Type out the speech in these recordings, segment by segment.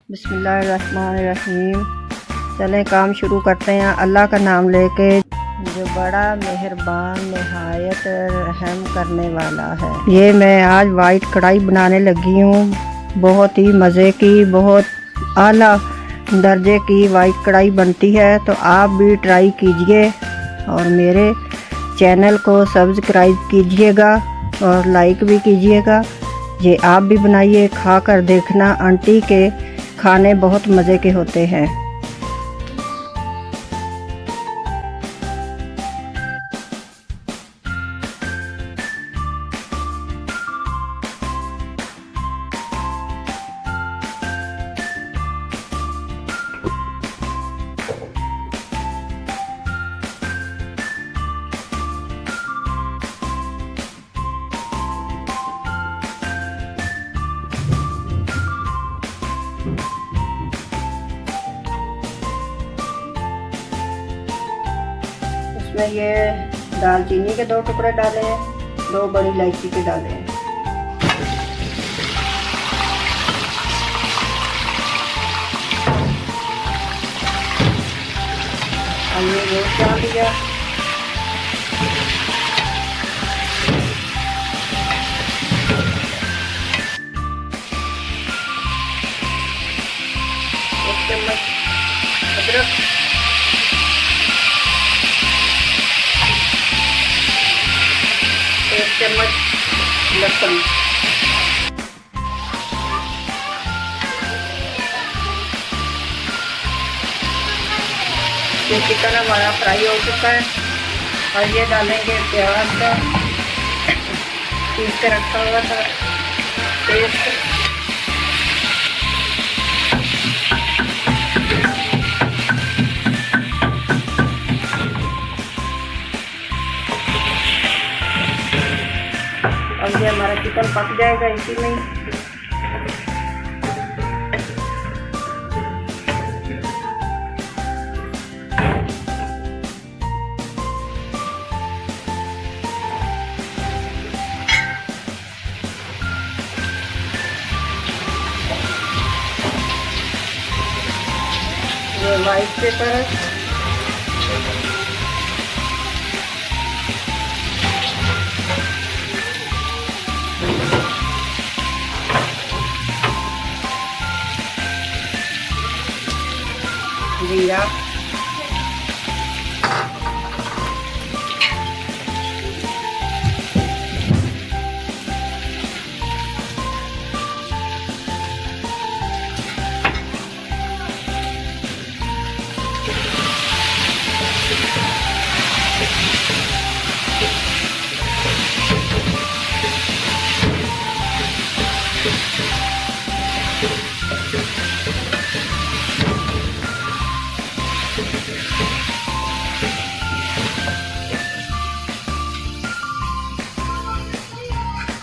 बिस्मिल्लाहिर्रहमानिर्रहीम। चलें काम शुरू करते हैं अल्लाह का नाम लेके, जो बड़ा मेहरबान नहायत रहम करने वाला है। ये मैं आज वाइट कढ़ाई बनाने लगी हूँ। बहुत ही मज़े की, बहुत आला दर्जे की वाइट कढ़ाई बनती है, तो आप भी ट्राई कीजिए और मेरे चैनल को सब्सक्राइब कीजिएगा और लाइक भी कीजिएगा। ये आप भी बनाइए, खा कर देखना। आंटी के खाने बहुत मज़े के होते हैं। इसमें ये दालचीनी के 2 टुकड़े डाले हैं, 2 बड़ी इलायची के डाले हैं। और ये रोस्ट डाल दिया। एक चम्मच अदरक, एक चम्मच लहसुन। ये चिकन हमारा फ्राई हो चुका है और ये डालेंगे प्याज का पीस के रखा हुआ था पेस्ट। अब ये हमारा चिकन पक जाएगा इसी में ही। ये वाइट पेपर जीरा,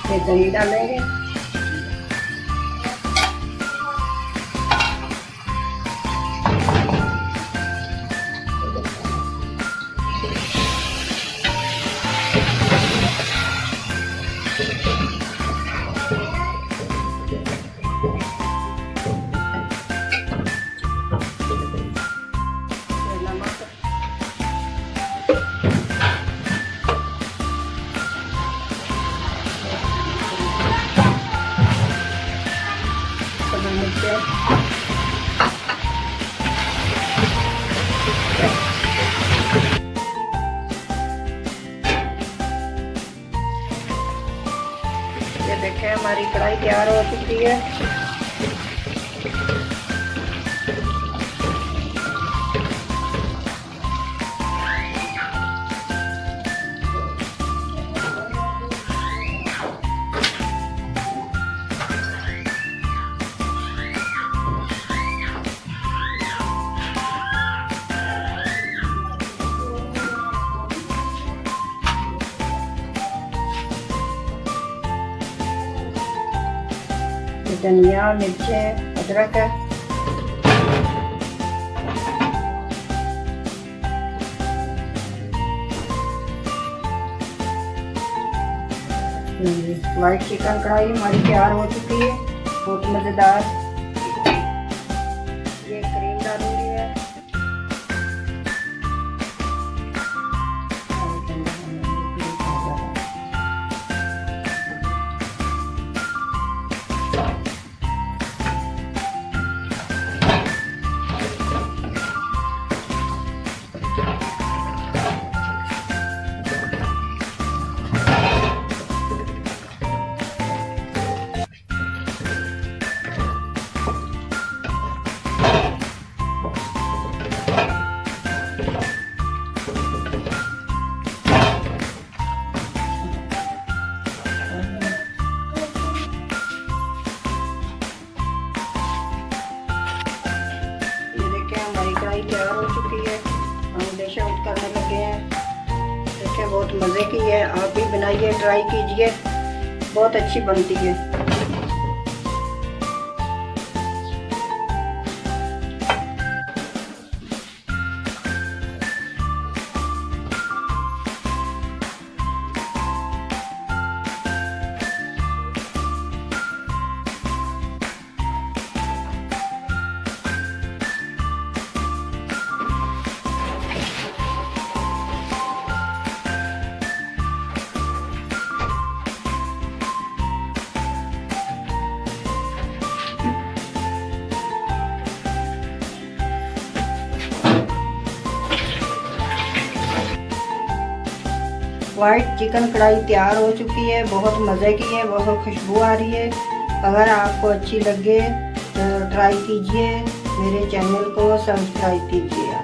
ये दही डालेंगे। ये देखें हमारी कढ़ाई तैयार हो चुकी है। धनिया, मिर्चें, अदरक है। वाइट चिकन कढ़ाई हमारी तैयार हो चुकी है, बहुत मज़ेदार। मज़े की है। आप भी बनाइए, ट्राई कीजिए, बहुत अच्छी बनती है। वाइट चिकन कढ़ाई तैयार हो चुकी है, बहुत मज़े की है, बहुत खुशबू आ रही है। अगर आपको अच्छी लगे तो ट्राई कीजिए, मेरे चैनल को सब्सक्राइब कीजिए।